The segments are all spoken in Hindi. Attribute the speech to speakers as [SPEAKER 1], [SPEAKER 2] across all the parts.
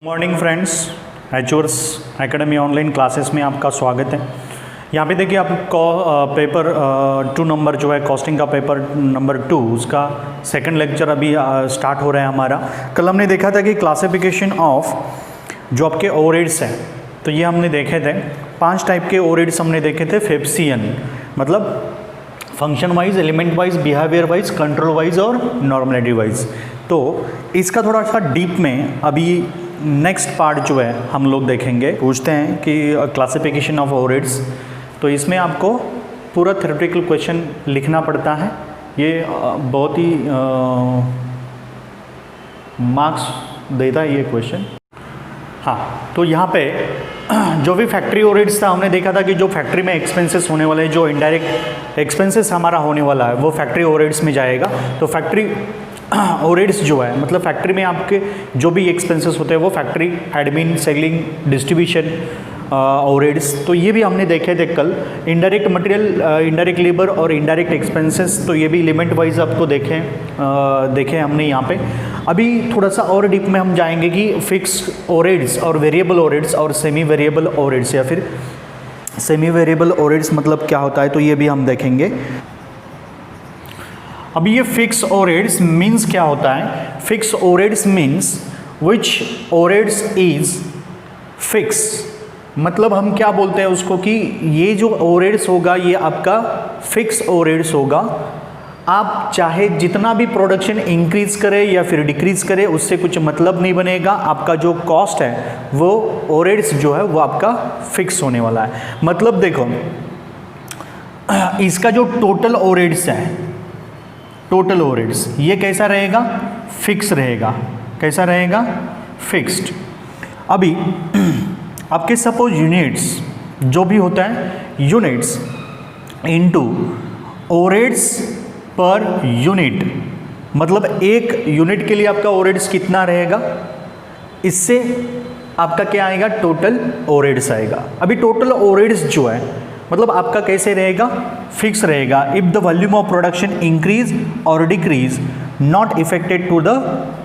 [SPEAKER 1] मॉर्निंग फ्रेंड्स, एचोर्स एकेडमी ऑनलाइन क्लासेस में आपका स्वागत है। यहाँ पे देखिए आपको पेपर 2 नंबर जो है कॉस्टिंग का पेपर नंबर 2 उसका सेकंड लेक्चर अभी स्टार्ट हो रहा है हमारा। कल हमने देखा था कि क्लासिफिकेशन ऑफ जो आपके ओवरहेड्स हैं, तो ये हमने देखे थे 5 टाइप के ओवरहेड्स हमने देखे थे। फेप्सियन मतलब function wise, element wise, behaviour wise, control wise और नॉर्मलिटी वाइज। तो इसका थोड़ा सा डीप में अभी नेक्स्ट पार्ट जो है हम लोग देखेंगे। पूछते हैं कि क्लासिफिकेशन ऑफ ओवरहेड्स, तो इसमें आपको पूरा थ्योरेटिकल क्वेश्चन लिखना पड़ता है। ये बहुत ही मार्क्स देता है ये क्वेश्चन। हाँ, तो यहाँ पे जो भी फैक्ट्री ओवरहेड्स था हमने देखा था कि जो फैक्ट्री में एक्सपेंसेस होने वाले, जो इनडायरेक्ट एक्सपेंसेस हमारा होने वाला है वो फैक्ट्री ओवरहेड्स में जाएगा। तो फैक्ट्री ओवरहेड्स जो है मतलब फैक्ट्री में आपके जो भी एक्सपेंसेस होते हैं वो factory admin, selling, distribution overheads, तो ये भी हमने देखे थे कल। इनडायरेक्ट मटेरियल, इनडायरेक्ट लेबर और इनडायरेक्ट एक्सपेंसेस, तो ये भी एलिमेंट वाइज आपको देखें हमने यहाँ पे। अभी थोड़ा सा और डीप में हम जाएंगे कि फिक्स ओवरहेड्स और वेरिएबल ओवरहेड्स और सेमी वेरिएबल ओवरहेड्स, या फिर सेमी वेरिएबल ओवरहेड्स मतलब क्या होता है, तो ये भी हम देखेंगे। अभी ये फिक्स ओवरहेड्स मीन्स क्या होता है? Fix overheads means which overheads is fix, मतलब हम क्या बोलते हैं उसको कि ये जो ओवरहेड्स होगा ये आपका फिक्स ओवरहेड्स होगा। आप चाहे जितना भी प्रोडक्शन इंक्रीज करे या फिर डिक्रीज करे उससे कुछ मतलब नहीं बनेगा। आपका जो कॉस्ट है वो ओवरहेड्स जो है वो आपका फिक्स होने वाला है। मतलब देखो, इसका जो टोटल ओवरहेड्स है, टोटल ओवरहेड्स ये कैसा रहेगा? फिक्स रहेगा। कैसा रहेगा? फिक्स्ड। अभी आपके सपोज यूनिट्स जो भी होता है, units into overheads per unit, मतलब एक यूनिट के लिए आपका ओवरहेड्स कितना रहेगा, इससे आपका क्या आएगा? टोटल ओवरहेड्स आएगा। अभी टोटल ओवरहेड्स जो है मतलब आपका कैसे रहेगा? फिक्स रहेगा। If the volume of production increase और decrease not affected to the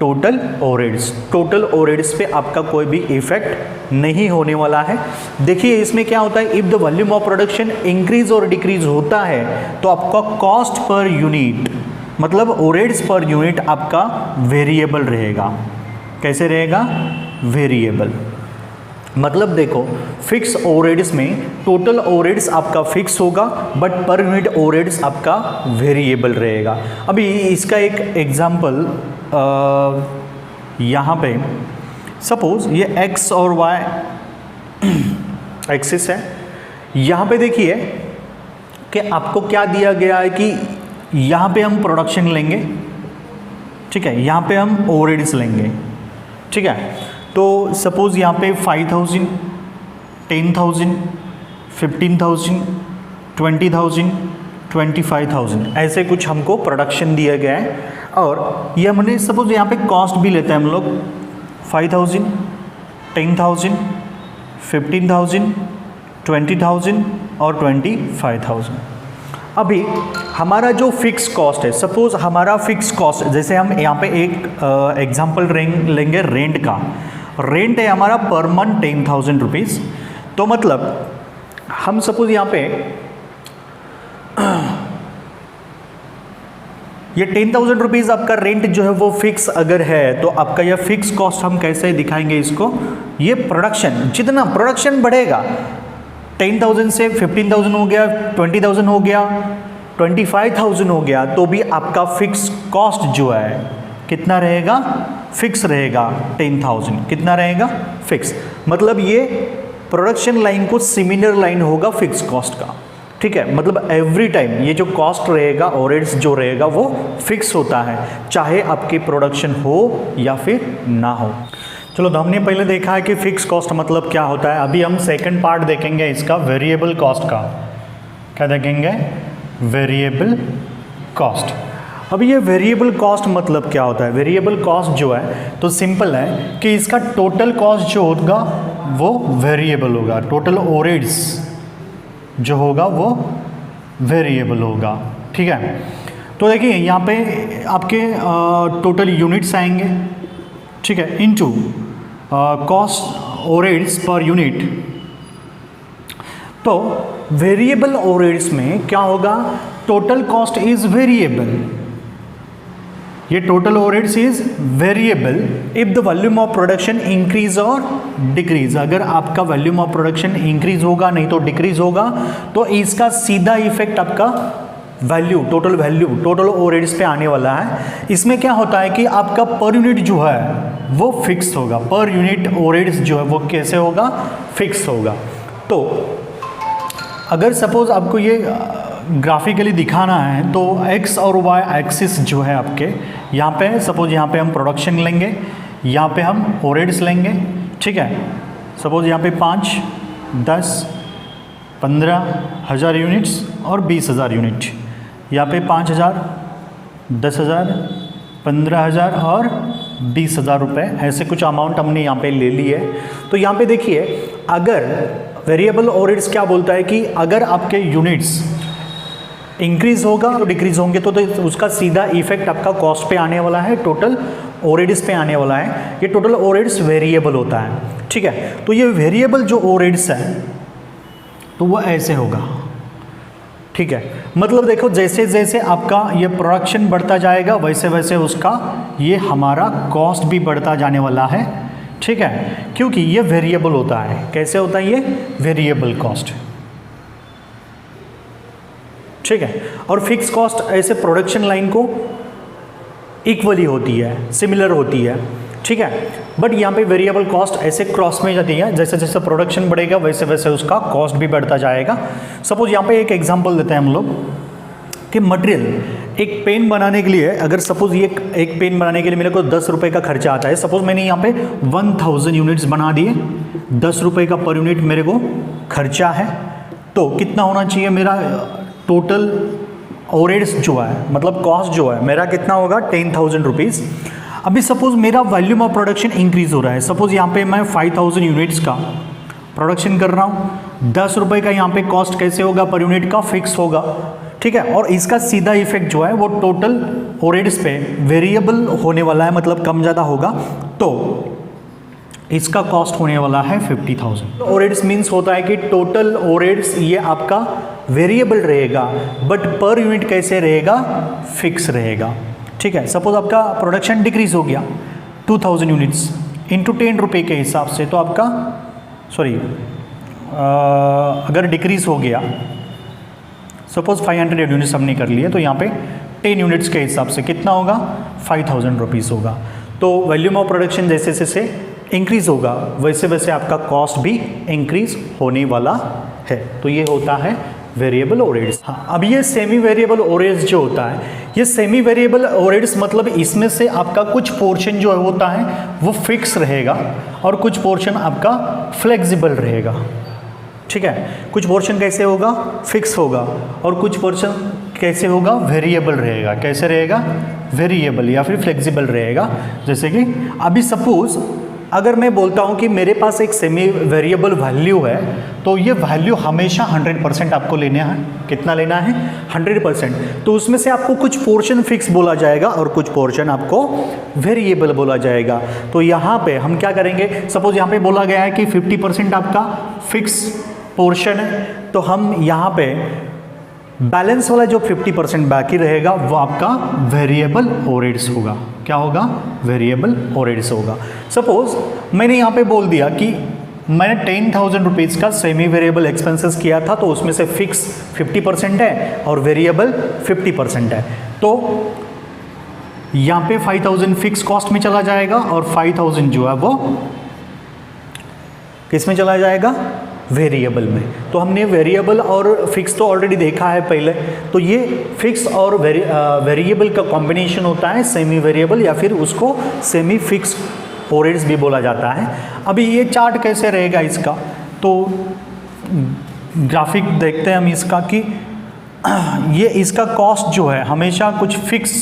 [SPEAKER 1] total overheads, total overheads पे आपका कोई भी इफेक्ट नहीं होने वाला है। देखिए इसमें क्या होता है, if the volume of production increase और डिक्रीज होता है तो आपका कॉस्ट पर यूनिट मतलब ओवरहेड्स पर यूनिट आपका वेरिएबल रहेगा। कैसे रहेगा? वेरिएबल। मतलब देखो, फिक्स ओवरहेड्स में टोटल ओवरहेड्स आपका फिक्स होगा बट पर यूनिट ओवरहेड्स आपका वेरिएबल रहेगा। अभी इसका एक एग्जांपल यहाँ पे सपोज ये x और y एक्सिस है। यहाँ पे देखिए कि आपको क्या दिया गया है कि यहाँ पे हम प्रोडक्शन लेंगे, ठीक है, यहाँ पे हम ओवरहेड्स लेंगे, ठीक है। तो सपोज़ यहाँ पे 5,000, 10,000, 15,000, 20,000, 25,000 ऐसे कुछ हमको प्रोडक्शन दिया गया है। और ये हमने सपोज़ यहाँ पे कॉस्ट भी लेते हैं हम लोग 5,000, 10,000, 15,000, 20,000 और 25,000। अभी हमारा जो फिक्स कॉस्ट है, सपोज़ हमारा फिक्स कॉस्ट, जैसे हम यहाँ पे एक एग्जांपल लेंगे रेंट का। रेंट है हमारा पर मंथ 10,000 रुपीज़। तो मतलब हम सपोज यहाँ पे ये 10,000 रुपीज़ आपका रेंट जो है वो फिक्स अगर है, तो आपका यह फिक्स कॉस्ट हम कैसे दिखाएंगे इसको? ये प्रोडक्शन, जितना प्रोडक्शन बढ़ेगा 10,000 से 15,000 हो गया, 20,000 हो गया, 25,000 हो गया, तो भी आपका फिक्स कॉस्ट जो है कितना रहेगा? फिक्स रहेगा 10,000। कितना रहेगा? फिक्स। मतलब ये प्रोडक्शन लाइन को सिमिलर लाइन होगा फिक्स कॉस्ट का, ठीक है। मतलब एवरी टाइम ये जो कॉस्ट रहेगा, ओवरहेड्स जो रहेगा वो फिक्स होता है, चाहे आपकी प्रोडक्शन हो या फिर ना हो। चलो, तो हमने पहले देखा है कि फिक्स कॉस्ट मतलब क्या होता है। अभी हम सेकंड पार्ट देखेंगे इसका, वेरिएबल कॉस्ट का। क्या देखेंगे? Variable cost. अभी ये वेरिएबल कॉस्ट मतलब क्या होता है? वेरिएबल कॉस्ट जो है तो सिंपल है कि इसका टोटल कॉस्ट जो होगा वो वेरिएबल होगा, टोटल ओवरहेड्स जो होगा वो वेरिएबल होगा, ठीक है। तो देखिए यहाँ पे आपके टोटल यूनिट्स आएंगे, ठीक है, into cost overheads per unit, तो वेरिएबल ओवरहेड्स में क्या होगा, टोटल कॉस्ट इज वेरिएबल, ये total overheads is variable if the volume of production increase और डिक्रीज। अगर आपका वॉल्यूम ऑफ प्रोडक्शन इंक्रीज होगा नहीं तो डिक्रीज होगा, तो इसका सीधा इफेक्ट आपका वैल्यू, टोटल ओवरहेड्स पे आने वाला है। इसमें क्या होता है कि आपका पर यूनिट जो है वो फिक्स होगा, पर यूनिट ओवरहेड्स जो है वो कैसे होगा, फिक्स होगा। तो अगर सपोज आपको ये ग्राफिकली दिखाना है तो एक्स और वाई एक्सिस जो है आपके यहाँ पे, सपोज यहाँ पे हम प्रोडक्शन लेंगे, यहाँ पे हम ओवरहेड्स लेंगे, ठीक है। सपोज यहाँ पे 5, 10, 15,000 यूनिट्स और 20,000 यूनिट, यहाँ पे 5,000, 10,000, 15,000 और 20,000 रुपये, ऐसे कुछ अमाउंट हमने यहाँ पे ले ली है। तो यहाँ पे देखिए, अगर वेरिएबल ओवरहेड्स क्या बोलता है कि अगर आपके यूनिट्स इंक्रीज होगा तो डिक्रीज होंगे तो उसका सीधा इफेक्ट आपका कॉस्ट पे आने वाला है, टोटल ओवरहेड्स पे आने वाला है। ये टोटल ओवरहेड्स वेरिएबल होता है, ठीक है। तो ये वेरिएबल जो ओवरहेड्स है तो वो ऐसे होगा, ठीक है। मतलब देखो, जैसे जैसे आपका ये प्रोडक्शन बढ़ता जाएगा वैसे वैसे उसका ये हमारा कॉस्ट भी बढ़ता जाने वाला है, ठीक है, क्योंकि ये वेरिएबल होता है। कैसे होता है ये, वेरिएबल कॉस्ट, ठीक है। और फिक्स कॉस्ट ऐसे प्रोडक्शन लाइन को इक्वली होती है, सिमिलर होती है, ठीक है। बट यहाँ पे वेरिएबल कॉस्ट ऐसे क्रॉस में जाती है, जैसे जैसे प्रोडक्शन बढ़ेगा वैसे वैसे उसका कॉस्ट भी बढ़ता जाएगा। सपोज यहाँ पे एक एग्जांपल देते हैं हम लोग कि मटेरियल, एक पेन बनाने के लिए, अगर सपोज ये एक पेन बनाने के लिए मेरे को 10 रुपये का खर्चा आता है, सपोज मैंने यहाँ पे 1000 यूनिट्स बना दिए, 10 रुपये का पर यूनिट मेरे को खर्चा है, तो कितना होना चाहिए मेरा टोटल ओवरहेड्स जो है, मतलब कॉस्ट जो है मेरा कितना होगा, 10,000 रुपीज़। अभी सपोज मेरा वॉल्यूम ऑफ प्रोडक्शन इंक्रीज़ हो रहा है, सपोज यहाँ पे मैं 5000 यूनिट्स का प्रोडक्शन कर रहा हूँ, 10 रुपये का यहाँ पे कॉस्ट कैसे होगा, पर यूनिट का फिक्स होगा, ठीक है। और इसका सीधा इफेक्ट जो है वो टोटल ओवरहेड्स पे वेरिएबल होने वाला है, मतलब कम ज़्यादा होगा, तो इसका कॉस्ट होने वाला है 50,000। ओवरहेड्स मीन्स होता है कि टोटल ओवरहेड्स ये आपका वेरिएबल रहेगा, बट पर यूनिट कैसे रहेगा, फिक्स रहेगा, ठीक है। सपोज आपका प्रोडक्शन डिक्रीज हो गया 2000 यूनिट्स इंटू 10 रुपये के हिसाब से, तो आपका अगर डिक्रीज हो गया, सपोज 500 यूनिट्स हमने कर लिए, तो यहाँ पे 10 यूनिट्स के हिसाब से कितना होगा, 5,000 रुपीज़ होगा। तो वॉल्यूम ऑफ प्रोडक्शन जैसे जैसे इंक्रीज होगा वैसे वैसे आपका कॉस्ट भी इंक्रीज होने वाला है। तो ये होता है वेरिएबल ओवरहेड्स। हाँ, अब ये सेमी वेरिएबल ओवरहेड्स जो होता है, ये सेमी वेरिएबल ओवरहेड्स मतलब इसमें से आपका कुछ पोर्शन जो होता है वो फिक्स रहेगा और कुछ पोर्शन आपका फ्लेक्सिबल रहेगा, ठीक है। कुछ पोर्शन कैसे होगा, फिक्स होगा, और कुछ पोर्शन कैसे होगा, वेरिएबल रहेगा। कैसे रहेगा, वेरिएबल या फिर फ्लेक्सिबल रहेगा। जैसे कि अभी सपोज अगर मैं बोलता हूँ कि मेरे पास एक सेमी वेरिएबल वैल्यू है, तो ये वैल्यू हमेशा 100% आपको लेना है। कितना लेना है, 100%। तो उसमें से आपको कुछ पोर्शन फिक्स बोला जाएगा और कुछ पोर्शन आपको वेरिएबल बोला जाएगा। तो यहाँ पे हम क्या करेंगे, सपोज यहाँ पे बोला गया है कि 50% आपका फिक्स पोर्शन है, तो हम यहाँ पे बैलेंस वाला जो 50% बाकी रहेगा वो आपका वेरिएबल ओवरहेड्स होगा। क्या होगा, वेरिएबल ओवरहेड्स होगा। सपोज मैंने यहाँ पे बोल दिया कि मैंने 10,000 रुपीज़ का सेमी वेरिएबल एक्सपेंसेस किया था, तो उसमें से फिक्स 50% है और वेरिएबल 50% है। तो यहाँ पे 5,000 फिक्स कॉस्ट में चला जाएगा और 5,000 जो है वो किस में चला जाएगा, वेरिएबल में। तो हमने वेरिएबल और फिक्स तो ऑलरेडी देखा है पहले। तो ये फिक्स और वेरिएबल का कॉम्बिनेशन होता है सेमी वेरिएबल, या फिर उसको सेमी फिक्स ओवरहेड्स भी बोला जाता है। अभी ये चार्ट कैसे रहेगा इसका, तो ग्राफिक देखते हैं हम इसका कि ये इसका कॉस्ट जो है हमेशा कुछ फिक्स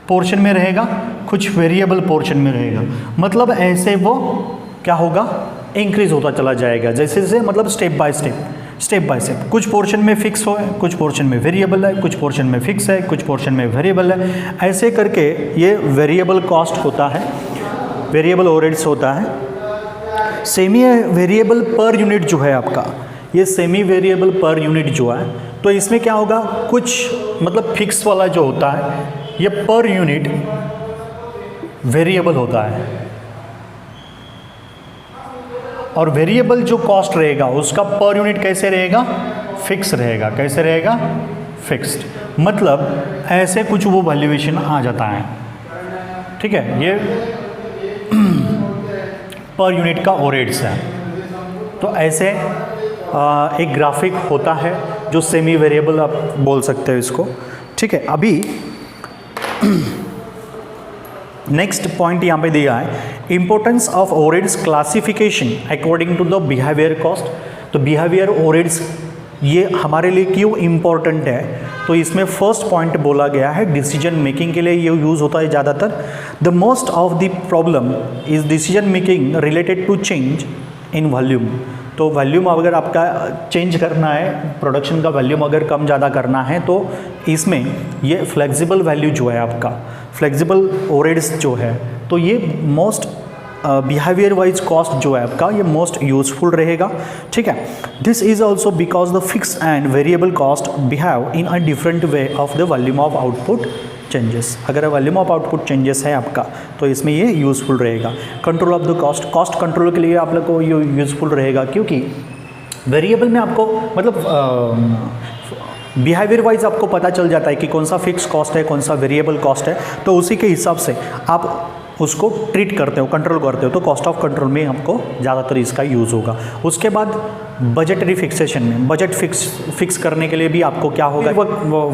[SPEAKER 1] पोर्शन में रहेगा, कुछ वेरिएबल पोर्शन में रहेगा। मतलब ऐसे वो क्या होगा, इंक्रीज होता चला जाएगा जैसे जैसे, मतलब स्टेप बाय स्टेप। कुछ पोर्शन में फिक्स हो, कुछ पोर्शन में वेरिएबल है, कुछ पोर्शन में फिक्स है, कुछ पोर्शन में वेरिएबल है। ऐसे करके ये वेरिएबल कॉस्ट होता है, वेरिएबल ओवरहेड्स होता है। सेमी वेरिएबल पर यूनिट जो है आपका, ये सेमी वेरिएबल पर यूनिट जो है, तो इसमें क्या होगा, कुछ मतलब फिक्स वाला जो होता है ये पर यूनिट वेरिएबल होता है, और वेरिएबल जो कॉस्ट रहेगा उसका पर यूनिट कैसे रहेगा, फिक्स रहेगा। कैसे रहेगा, फिक्स्ड। मतलब ऐसे कुछ वो वैल्यूएशन आ जाता है, ठीक है। ये पर यूनिट का ओवरहेड्स है। तो ऐसे एक ग्राफिक होता है जो सेमी वेरिएबल आप बोल सकते हो इसको, ठीक है। अभी नेक्स्ट पॉइंट यहाँ पे दिया है, importance of overheads classification according to the behaviour cost. तो बिहेवियर ओवरहेड्स ये हमारे लिए क्यों इम्पोर्टेंट है, तो इसमें फर्स्ट पॉइंट बोला गया है डिसीजन मेकिंग के लिए ये यूज़ होता है ज़्यादातर। The most of the problem is decision making related to change in volume. तो वॉल्यूम अगर आपका चेंज करना है, प्रोडक्शन का वॉल्यूम अगर कम ज़्यादा करना है, तो इसमें ये फ्लेक्सिबल वैल्यू जो है आपका, फ्लेक्सिबल ओवरहेड्स जो है, तो ये मोस्ट बिहेवियर वाइज कॉस्ट जो है आपका ये मोस्ट यूजफुल रहेगा, ठीक है। This is also because the fix and variable cost behave in a different way of the volume of output changes. अगर वॉल्यूम ऑफ आउटपुट चेंजेस है आपका तो इसमें ये यूज़फुल रहेगा। Control of the cost, cost control के लिए आप लोग को ये यूज़फुल रहेगा, क्योंकि वेरिएबल में आपको मतलब बिहेवियर वाइज आपको पता चल जाता है कि कौन सा फिक्स कॉस्ट है, कौन सा वेरिएबल कॉस्ट है, तो उसी के हिसाब से आप उसको ट्रीट करते हो, कंट्रोल करते हो, तो कॉस्ट ऑफ कंट्रोल में आपको ज़्यादातर इसका यूज़ होगा। उसके बाद बजटरी फिक्सेशन में, बजट फिक्स करने के लिए भी आपको क्या होगा,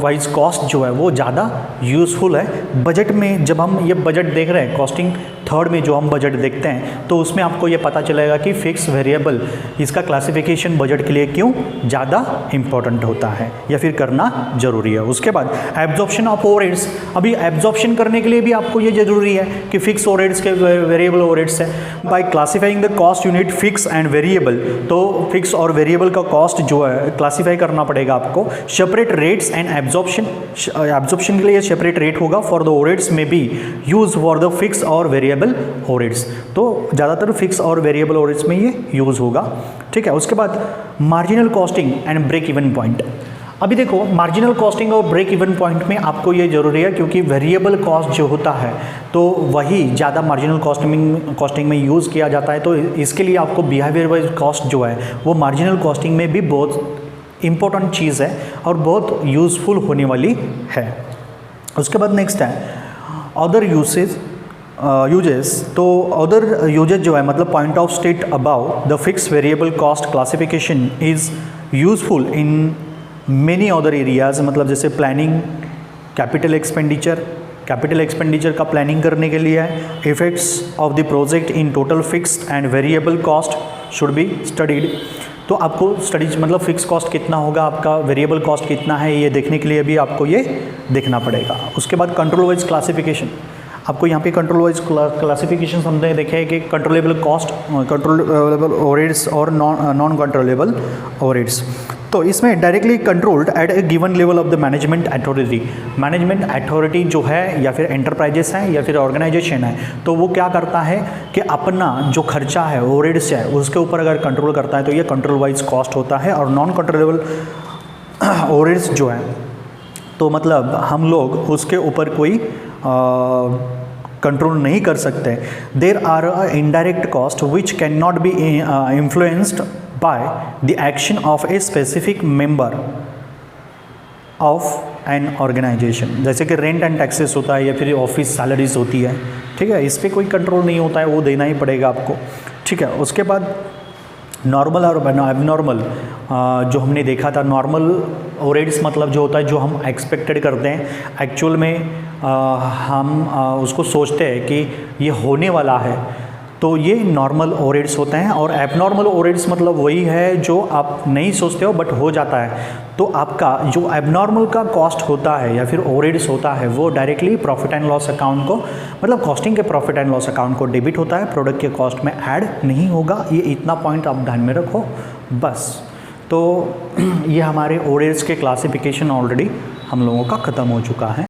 [SPEAKER 1] वाइज कॉस्ट जो है वो ज़्यादा यूज़फुल है। बजट में जब हम ये बजट देख रहे हैं, कॉस्टिंग थर्ड में जो हम बजट देखते हैं, तो उसमें आपको ये पता चलेगा कि फिक्स वेरिएबल इसका क्लासिफिकेशन बजट के लिए क्यों ज़्यादा इम्पॉर्टेंट होता है या फिर करना ज़रूरी है। उसके बाद एब्जॉर्प्शन ऑफ ओवरहेड्स। अभी एब्जॉर्प्शन करने के लिए भी आपको ये ज़रूरी है कि फिक्स ओवरहेड्स के वेरिएबल ओवरहेड्स है। By classifying the cost unit fix and variable, तो फिक्स और वेरिएबल का कॉस्ट जो है क्लासिफाई करना पड़ेगा आपको। सेपरेट रेट्स एंड एब्जॉर्प्शन के लिए सेपरेट रेट होगा फॉर द ओवरहेड्स में B use for the fix और वेरिएबल ओवरहेड्स। तो ज़्यादातर फिक्स और वेरिएबल ओवरहेड्स में ये यूज़ होगा, ठीक है। उसके बाद marginal costing and break even point. अभी देखो मार्जिनल कॉस्टिंग और ब्रेक इवन पॉइंट में आपको ये ज़रूरी है, क्योंकि वेरिएबल कॉस्ट जो होता है तो वही ज़्यादा मार्जिनल कॉस्टिंग में यूज़ किया जाता है। तो इसके लिए आपको बिहेवियर वाइज कॉस्ट जो है वो मार्जिनल कॉस्टिंग में भी बहुत इम्पोर्टेंट चीज़ है और बहुत यूज़फुल होने वाली है। उसके बाद नेक्स्ट है अदर यूजेस। तो अदर यूजेज जो है मतलब point of state about the fix variable cost classification is useful in many other areas. मतलब जैसे प्लानिंग, कैपिटल एक्सपेंडिचर का प्लानिंग करने के लिए है। Effects of the project in total fixed and variable cost should be studied. तो आपको स्टडीज मतलब फिक्स कॉस्ट कितना होगा, आपका वेरिएबल कॉस्ट कितना है, ये देखने के लिए भी आपको ये देखना पड़ेगा। उसके बाद कंट्रोल वाइज क्लासिफिकेशन। आपको यहाँ पे कंट्रोल वाइज क्लासिफिकेशन हमने देखे हैं कि कंट्रोलेबल कॉस्ट, कंट्रोलेबल ओवरहेड्स और नॉन कंट्रोलेबल ओवरहेड्स। तो इसमें directly controlled at a given level of the management authority. Management authority जो है या फिर एंटरप्राइजेस हैं या फिर ऑर्गेनाइजेशन है, तो वो क्या करता है कि अपना जो खर्चा है ओवरहेड्स है उसके ऊपर अगर कंट्रोल करता है तो ये कंट्रोल वाइज कॉस्ट होता है। और नॉन कंट्रोलेबल ओवरहेड्स जो है तो मतलब हम लोग उसके ऊपर कोई कंट्रोल नहीं कर सकते। There are indirect cost which can not be influenced by the action of a specific member of an organisation. जैसे कि रेंट एंड टैक्सेस होता है या फिर ऑफिस सैलरीज होती है, ठीक है, इस पर कोई कंट्रोल नहीं होता है, वो देना ही पड़ेगा आपको, ठीक है। उसके बाद नॉर्मल और एबनॉर्मल जो हमने देखा था, नॉर्मल ओवरहेड्स मतलब जो होता है जो हम एक्सपेक्टेड करते हैं, एक्चुअल में हम उसको सोचते हैं कि ये होने वाला है, तो ये नॉर्मल ओवरहेड्स होते हैं। और एबनॉर्मल ओवरहेड्स मतलब वही है जो आप नहीं सोचते हो बट हो जाता है। तो आपका जो एबनॉर्मल का कॉस्ट होता है या फिर ओवरहेड्स होता है वो directly profit and loss account को, मतलब कॉस्टिंग के प्रॉफिट एंड लॉस अकाउंट को डेबिट होता है, प्रोडक्ट के कॉस्ट में ऐड नहीं होगा। ये इतना पॉइंट आप ध्यान में रखो बस। तो ये हमारे ओवरहेड्स के क्लासिफिकेशन ऑलरेडी हम लोगों का ख़त्म हो चुका है।